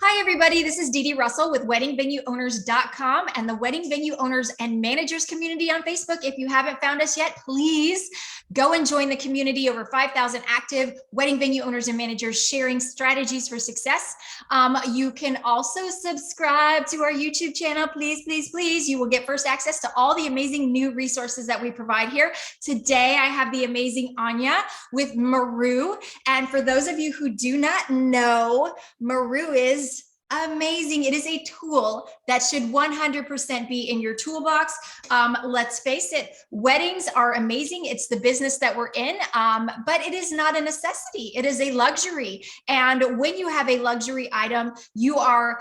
Hi, everybody. This is Didi Russell with weddingvenueowners.com and the Wedding Venue Owners and Managers community on Facebook. If you haven't found us yet, please go and join the community. Over 5,000 active wedding venue owners and managers sharing strategies for success. You can also subscribe to our YouTube channel. Please, please, please. You will get first access to all the amazing new resources that we provide here. Today, I have the amazing Anja with Meru. And for those of you who do not know, Meru is amazing. It is a tool that should 100% be in your toolbox. Let's face it, weddings are amazing. It's the business that we're in, but it is not a necessity. It is a luxury. And when you have a luxury item, you are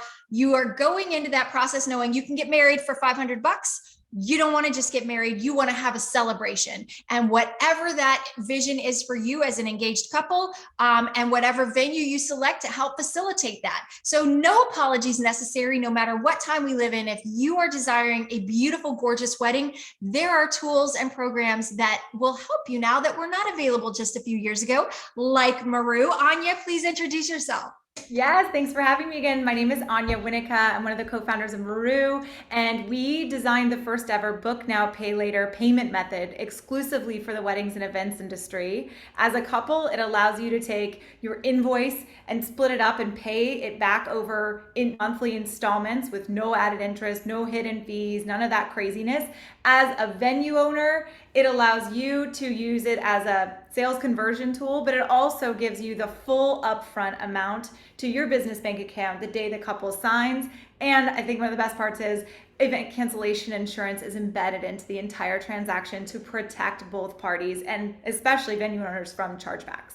going into that process knowing you can get married for 500 bucks. You don't want to just get married. You want to have a celebration. And whatever that vision is for you as an engaged couple, and whatever venue you select to help facilitate that. So no apologies necessary, no matter what time we live in. If you are desiring a beautiful, gorgeous wedding, there are tools and programs that will help you now that were not available just a few years ago, like Maroo. Anja, please introduce yourself. Yes, thanks for having me again. My name is Anja Witikker. I'm one of the co-founders of Maroo, and we designed the first ever book now, pay later payment method exclusively for the weddings and events industry. As a couple, it allows you to take your invoice and split it up and pay it back over in monthly installments with no added interest, no hidden fees, none of that craziness. As a venue owner, it allows you to use it as a sales conversion tool, but it also gives you the full upfront amount to your business bank account the day the couple signs. And I think one of the best parts is event cancellation insurance is embedded into the entire transaction to protect both parties and especially venue owners from chargebacks.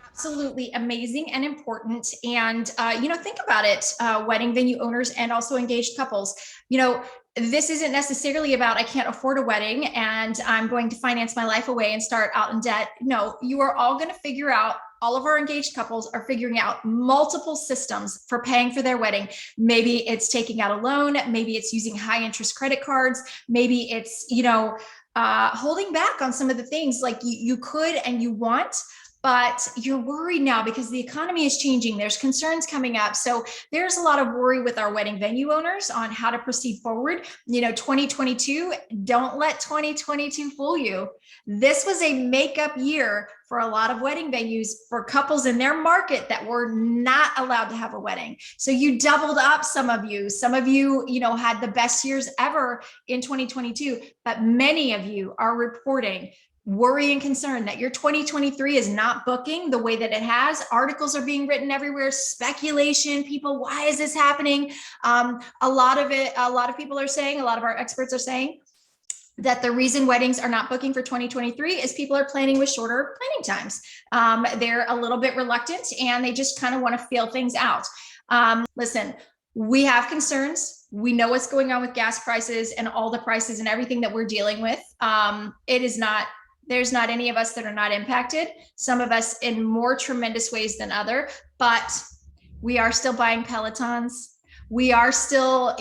Absolutely amazing and important. And, think about it, wedding venue owners and also engaged couples. This isn't necessarily about I can't afford a wedding and I'm going to finance my life away and start out in debt. No, you are all going to figure out. All of our engaged couples are figuring out multiple systems for paying for their wedding. Maybe it's taking out a loan. Maybe it's using high interest credit cards. Maybe it's, holding back on some of the things like you could and you want, but you're worried now because the economy is changing. There's concerns coming up. So there's a lot of worry with our wedding venue owners on how to proceed forward. 2022, don't let 2022 fool you. This was a makeup year for a lot of wedding venues for couples in their market that were not allowed to have a wedding. So you doubled up. Some of you, had the best years ever in 2022, but many of you are reporting worry and concern that your 2023 is not booking the way that it has. Articles are being written everywhere, speculation, people, why is this happening? A lot of people are saying, a lot of our experts are saying that the reason weddings are not booking for 2023 is people are planning with shorter planning times. They're a little bit reluctant and they just kind of want to feel things out. Listen, we have concerns. We know what's going on with gas prices and all the prices and everything that we're dealing with. There's not any of us that are not impacted, some of us in more tremendous ways than other, but we are still buying Pelotons. We are still,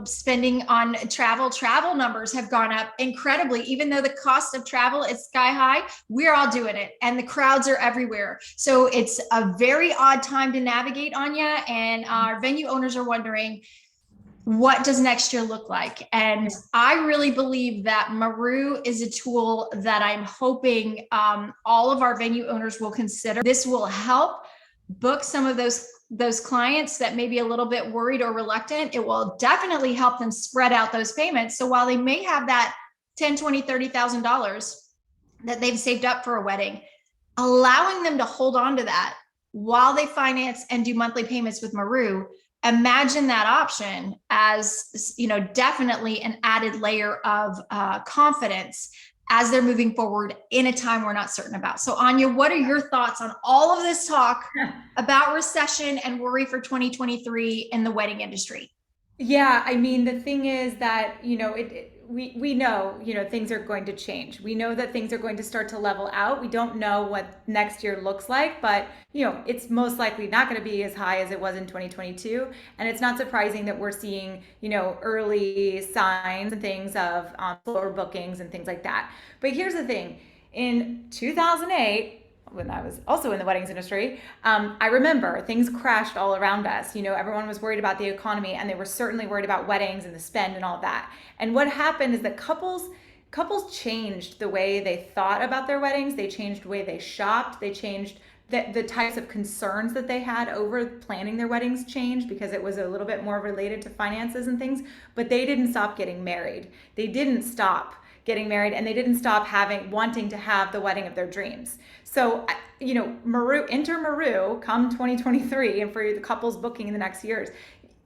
spending on travel. Travel numbers have gone up incredibly. Even though the cost of travel is sky high, we're all doing it and the crowds are everywhere. So it's a very odd time to navigate, Anja, and our venue owners are wondering, what does next year look like? And I really believe that Maroo is a tool that I'm hoping all of our venue owners will consider. This will help book some of those clients that may be a little bit worried or reluctant. It will definitely help them spread out those payments. So while they may have that $10, $20, $30,000 that they've saved up for a wedding, allowing them to hold on to that while they finance and do monthly payments with Maroo, imagine that option as, definitely an added layer of confidence as they're moving forward in a time we're not certain about. So Anja, what are your thoughts on all of this talk about recession and worry for 2023 in the wedding industry? Yeah, I mean, the thing is that, we know, things are going to change. We know that things are going to start to level out. We don't know what next year looks like, but, it's most likely not going to be as high as it was in 2022. And it's not surprising that we're seeing, early signs and things of slower bookings and things like that. But here's the thing. In 2008, when I was also in the weddings industry, I remember things crashed all around us. Everyone was worried about the economy, and they were certainly worried about weddings and the spend and all that. And what happened is that couples changed the way they thought about their weddings. They changed the way they shopped. They changed the types of concerns that they had over planning their weddings changed because it was a little bit more related to finances and things. But they didn't stop getting married. They didn't stop getting married, and they didn't stop wanting to have the wedding of their dreams. So, Meru, enter Meru come 2023, and for the couples booking in the next years,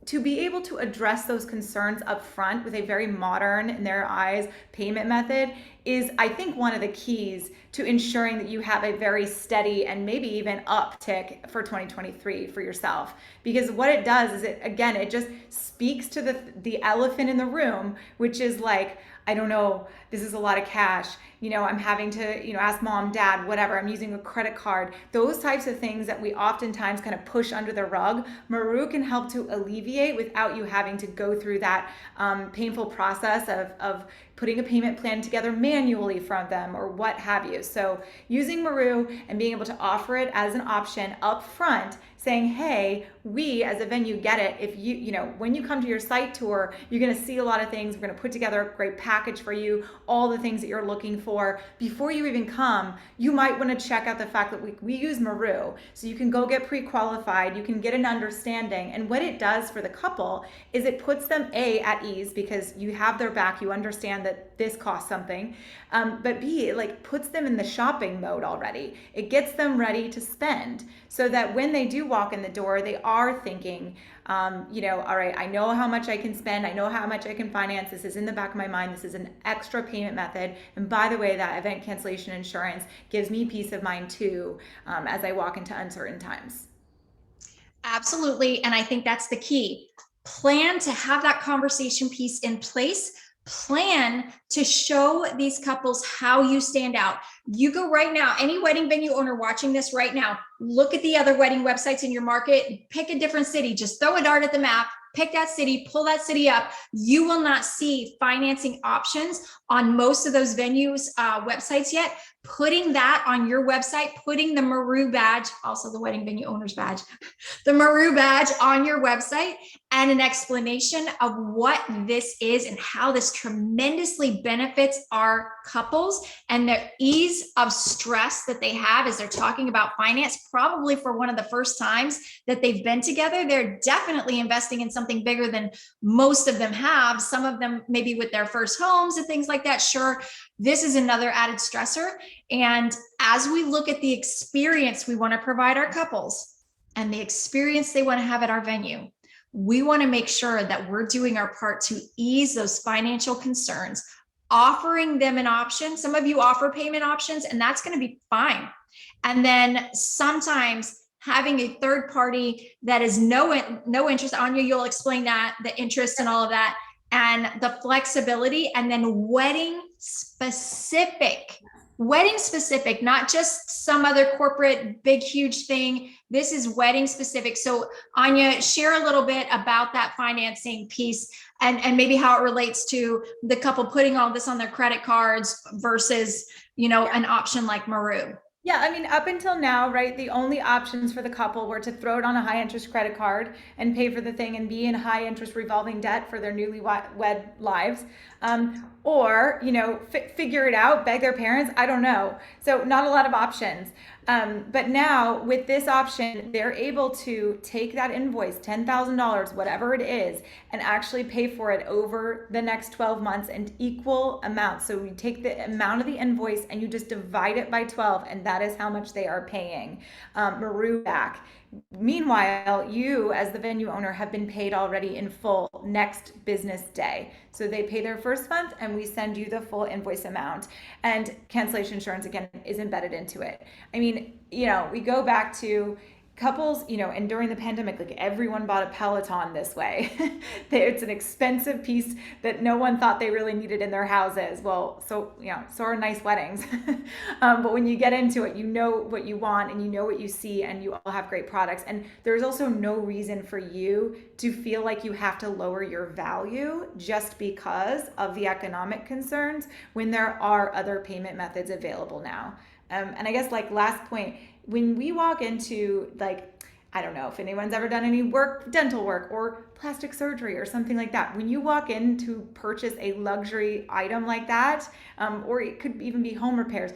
to be able to address those concerns up front with a very modern, in their eyes, payment method is, I think, one of the keys to ensuring that you have a very steady and maybe even uptick for 2023 for yourself. Because what it does is it just speaks to the elephant in the room, which is like, I don't know, this is a lot of cash. I'm having to, ask mom, dad, whatever. I'm using a credit card. Those types of things that we oftentimes kind of push under the rug, Maroo can help to alleviate without you having to go through that painful process of putting a payment plan together manually from them or what have you. So using Maroo and being able to offer it as an option up front, saying, hey, we as a venue get it. If when you come to your site tour, you're going to see a lot of things. We're going to put together a great package for you, all the things that you're looking for. Before you even come, you might want to check out the fact that we use Maroo. So you can go get pre-qualified, you can get an understanding. And what it does for the couple is it puts them at ease because you have their back, you understand that this costs something. But B, it puts them in the shopping mode already. It gets them ready to spend so that when they do walk in the door, they are thinking, all right, I know how much I can spend. I know how much I can finance. This is in the back of my mind. This is an extra payment method. And by the way, that event cancellation insurance gives me peace of mind too, as I walk into uncertain times. Absolutely. And I think that's the key. Plan to have that conversation piece in place. Plan to show these couples how you stand out. You go right now, any wedding venue owner watching this right now, look at the other wedding websites in your market, pick a different city, just throw a dart at the map, pick that city, pull that city up. You will not see financing options on most of those venues' websites yet. Putting that on your website, putting the Maroo badge, also the wedding venue owner's badge, the Maroo badge on your website, and an explanation of what this is and how this tremendously benefits our couples and the ease of stress that they have as they're talking about finance, probably for one of the first times that they've been together. They're definitely investing in something bigger than most of them have. Some of them maybe with their first homes and things like that. Sure, this is another added stressor. And as we look at the experience we want to provide our couples and the experience they want to have at our venue, we want to make sure that we're doing our part to ease those financial concerns, offering them an option. Some of you offer payment options, and that's going to be fine. And then sometimes having a third party that is no interest. Anja, you'll explain that, the interest and all of that, and the flexibility, and then wedding specific, not just some other corporate big, huge thing. This is wedding specific. So Anja, share a little bit about that financing piece and maybe how it relates to the couple putting all this on their credit cards versus, an option like Maroo. Yeah, I mean, up until now, right, the only options for the couple were to throw it on a high interest credit card and pay for the thing and be in high interest revolving debt for their newly wed lives. Or, figure it out, beg their parents, I don't know. So not a lot of options. But now with this option, they're able to take that invoice, $10,000, whatever it is, and actually pay for it over the next 12 months in equal amounts. So you take the amount of the invoice and you just divide it by 12, and that is how much they are paying Maroo back. Meanwhile, you as the venue owner have been paid already in full next business day. So they pay their first month and we send you the full invoice amount, and cancellation insurance again is embedded into it. I mean, we go back to couples, and during the pandemic, everyone bought a Peloton this way. It's an expensive piece that no one thought they really needed in their houses. Well, so are nice weddings. But when you get into it, you know what you want and you know what you see, and you all have great products. And there's also no reason for you to feel like you have to lower your value just because of the economic concerns when there are other payment methods available now. And I guess like last point, when we walk into like, I don't know if anyone's ever done any work, dental work or plastic surgery or something like that. When you walk in to purchase a luxury item like that, or it could even be home repairs,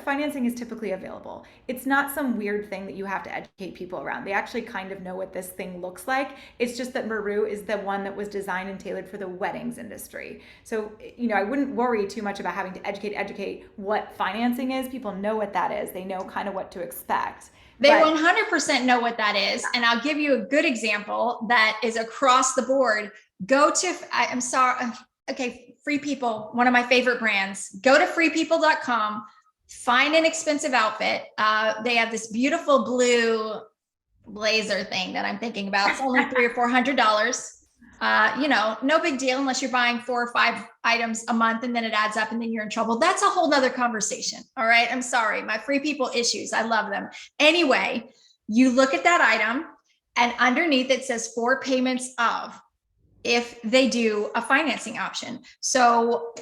financing is typically available. It's not some weird thing that you have to educate people around. They actually kind of know what this thing looks like. It's just that Meru is the one that was designed and tailored for the weddings industry. So, I wouldn't worry too much about having to educate what financing is. People know what that is. They know kind of what to expect. They 100% know what that is. And I'll give you a good example that is across the board. I'm sorry. Okay. Free People, one of my favorite brands. Go to freepeople.com, find an expensive outfit. They have this beautiful blue blazer thing that I'm thinking about. It's only $300 or $400. No big deal unless you're buying 4 or 5 items a month and then it adds up and then you're in trouble. That's a whole nother conversation. All right. I'm sorry. My Free People issues. I love them. Anyway, you look at that item and underneath it says 4 payments of, if they do a financing option. So,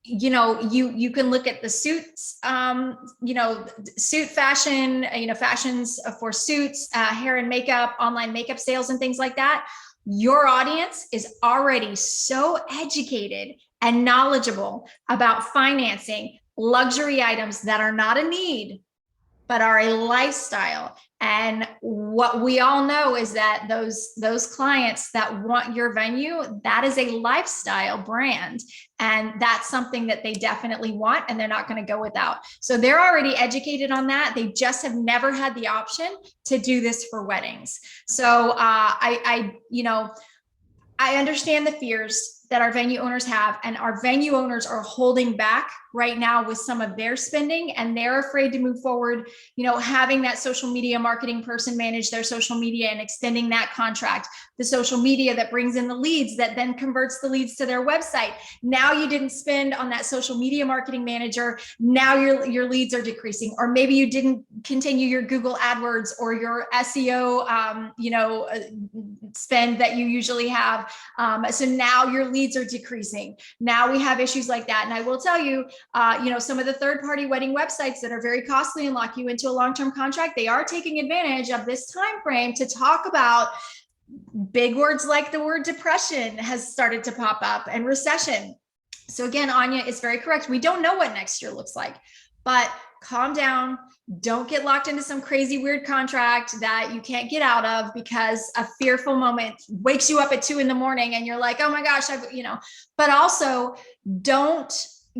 you can look at the suits, suit fashion, fashions for suits, hair and makeup, online makeup sales and things like that. Your audience is already so educated and knowledgeable about financing luxury items that are not a need, but are a lifestyle. And what we all know is that those clients that want your venue, that is a lifestyle brand. And that's something that they definitely want and they're not going to go without. So they're already educated on that. They just have never had the option to do this for weddings. So I understand the fears that our venue owners have, and our venue owners are holding back right now with some of their spending, and they're afraid to move forward, having that social media marketing person manage their social media and extending that contract, the social media that brings in the leads that then converts the leads to their website. Now you didn't spend on that social media marketing manager. Now your leads are decreasing, or maybe you didn't continue your Google AdWords or your SEO, spend that you usually have. So now your leads are decreasing. Now we have issues like that. And I will tell you, some of the third-party wedding websites that are very costly and lock you into a long-term contract, they are taking advantage of this time frame to talk about big words like the word depression has started to pop up, and recession. So again, Anja is very correct. We don't know what next year looks like, but calm down. Don't get locked into some crazy weird contract that you can't get out of because a fearful moment wakes you up at 2 a.m. and you're like, oh my gosh, but also don't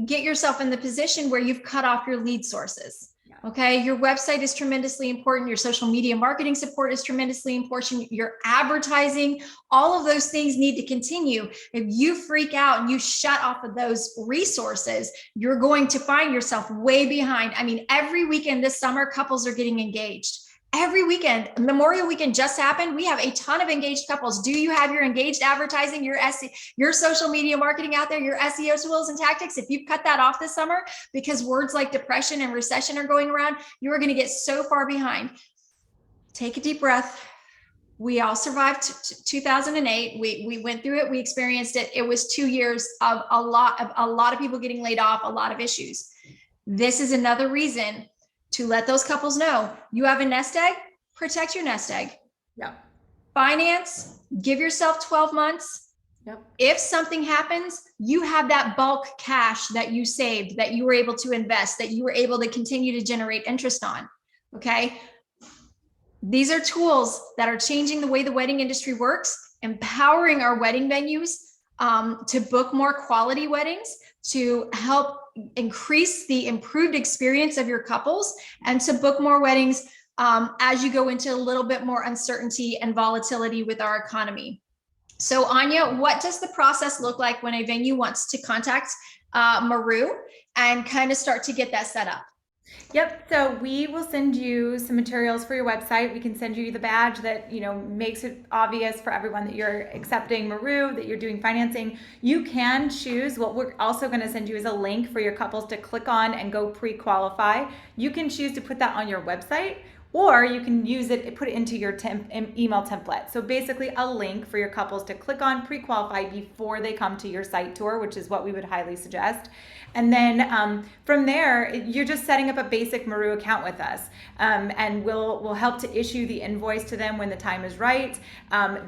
get yourself in the position where you've cut off your lead sources. Okay. Your website is tremendously important. Your social media marketing support is tremendously important. Your advertising, all of those things need to continue. If you freak out and you shut off of those resources, you're going to find yourself way behind. I mean, every weekend this summer, couples are getting engaged. Every weekend. Memorial weekend just happened. We have a ton of engaged couples. Do you have your engaged advertising, your social media marketing out there, your SEO tools and tactics? If you've cut that off this summer because words like depression and recession are going around, you are going to get so far behind. Take a deep breath. We all survived 2008. We went through it. We experienced it. It was 2 years of a lot of people getting laid off, a lot of issues. This is another reason to let those couples know you have a nest egg, protect your nest egg. Yeah. Finance, give yourself 12 months. Yep. If something happens, you have that bulk cash that you saved, that you were able to invest, that you were able to continue to generate interest on. Okay. These are tools that are changing the way the wedding industry works, empowering our wedding venues to book more quality weddings, to help increase the improved experience of your couples, and to book more weddings as you go into a little bit more uncertainty and volatility with our economy. So Anja, what does the process look like when a venue wants to contact Maroo and kind of start to get that set up? Yep. So we will send you some materials for your website. We can send you the badge that, makes it obvious for everyone that you're accepting Meru, that you're doing financing. You can choose. What we're also going to send you is a link for your couples to click on and go pre-qualify. You can choose to put that on your website, or you can use it, put it into your email template. So basically a link for your couples to click on, pre-qualify before they come to your site tour, which is what we would highly suggest. And then from there, you're just setting up a basic Meru account with us, and we'll help to issue the invoice to them when the time is right.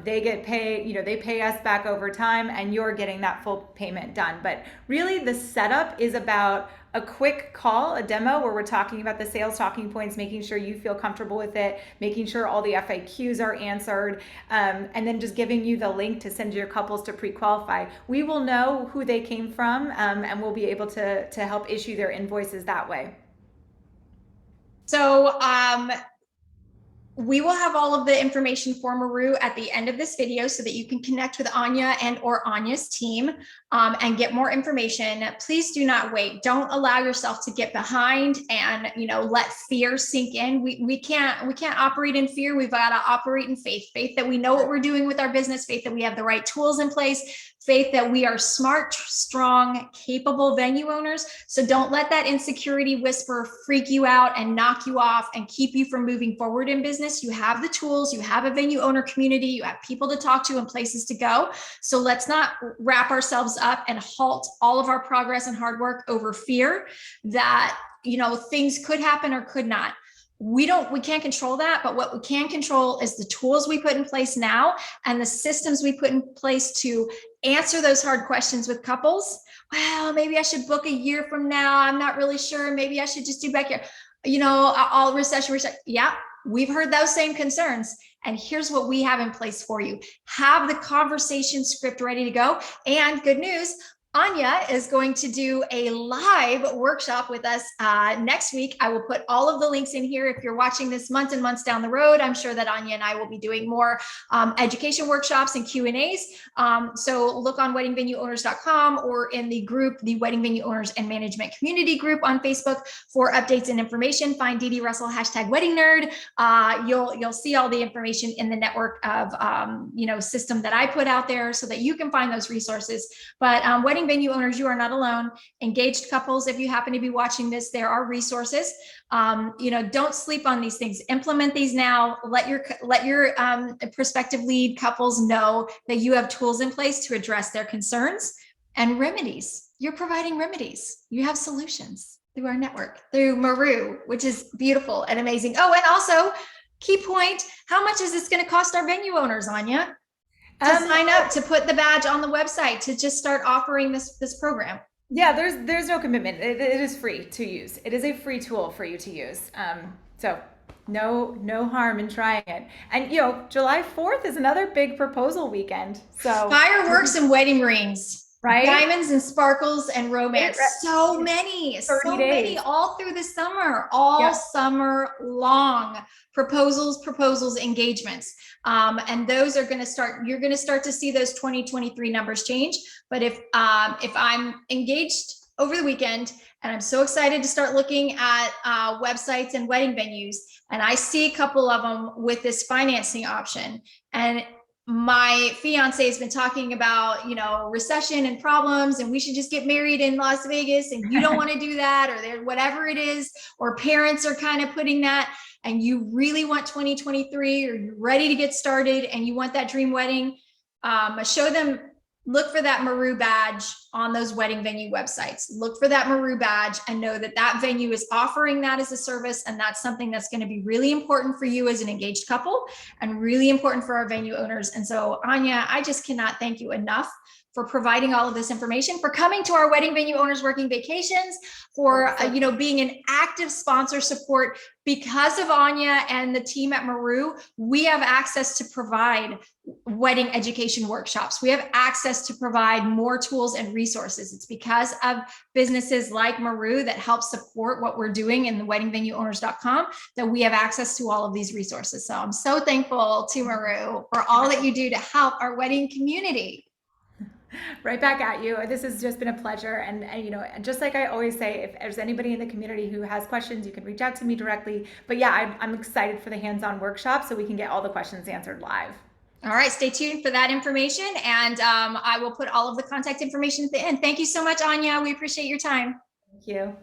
They get paid, they pay us back over time, and you're getting that full payment done. But really, the setup is about a quick call, a demo where we're talking about the sales talking points, making sure you feel comfortable with it, making sure all the FAQs are answered, and then just giving you the link to send your couples to pre-qualify. We will know who they came from, and we'll be able to help issue their invoices that way. So we will have all of the information for Maroo at the end of this video so that you can connect with Anja and or Anja's team and get more information. Please do not wait. Don't allow yourself to get behind and let fear sink in. We can't operate in fear. We've got to operate in faith that we know what we're doing with our business, faith that we have the right tools in place, faith that we are smart, strong, capable venue owners. So don't let that insecurity whisper freak you out and knock you off and keep you from moving forward in business. You have the tools, you have a venue owner community, you have people to talk to and places to go. So let's not wrap ourselves up and halt all of our progress and hard work over fear that, things could happen or could not. We can't control that, but what we can control is the tools we put in place now and the systems we put in place to answer those hard questions with couples. Well, maybe I should book a year from now. I'm not really sure. Maybe I should just do back here. All recession. Yeah, we've heard those same concerns. And here's what we have in place for you. Have the conversation script ready to go. And good news, Anja is going to do a live workshop with us next week. I will put all of the links in here. If you're watching this months and months down the road, I'm sure that Anja and I will be doing more education workshops and Q&As. So look on weddingvenueowners.com or in the group, the Wedding Venue Owners and Management Community group on Facebook for updates and information. Find Didi Russell, #WeddingNerd. You'll see all the information in the network of system that I put out there so that you can find those resources. But wedding venue owners, you are not alone. Engaged couples, if you happen to be watching this, there are resources. Don't sleep on these things. Implement these now. Let your prospective lead couples know that you have tools in place to address their concerns and remedies. You're providing remedies. You have solutions through our network, through Maroo, which is beautiful and amazing. Oh, and also, key point, how much is this going to cost our venue owners, Anja? To sign up, to put the badge on the website, to just start offering this program? Yeah, there's no commitment. It is free to use. It is a free tool for you to use. So no harm in trying it. And July 4th is another big proposal weekend. So fireworks and wedding rings. Right? Diamonds and sparkles and romance. So many all through the summer, summer long. Proposals, engagements. And those are going to start, you're going to start to see those 2023 numbers change. But if I'm engaged over the weekend and I'm so excited to start looking at websites and wedding venues, and I see a couple of them with this financing option, and my fiance has been talking about, recession and problems, and we should just get married in Las Vegas, and you don't want to do that, or whatever it is, or parents are kind of putting that, and you really want 2023, or you're ready to get started and you want that dream wedding, show them, look for that Maroo badge on those wedding venue websites. Look for that Maroo badge and know that that venue is offering that as a service. And that's something that's going to be really important for you as an engaged couple and really important for our venue owners. And so, Anja, I just cannot thank you enough for providing all of this information, for coming to our Wedding Venue Owners Working Vacations, for being an active sponsor support. Because of Anja and the team at Maroo, we have access to provide wedding education workshops. We have access to provide more tools and resources. It's because of businesses like Maroo that help support what we're doing in the weddingvenueowners.com that we have access to all of these resources. So I'm so thankful to Maroo for all that you do to help our wedding community. Right back at you. This has just been a pleasure. And just like I always say, if there's anybody in the community who has questions, you can reach out to me directly. But yeah, I'm excited for the hands-on workshop so we can get all the questions answered live. All right, stay tuned for that information. And I will put all of the contact information at the end. Thank you so much, Anja. We appreciate your time. Thank you.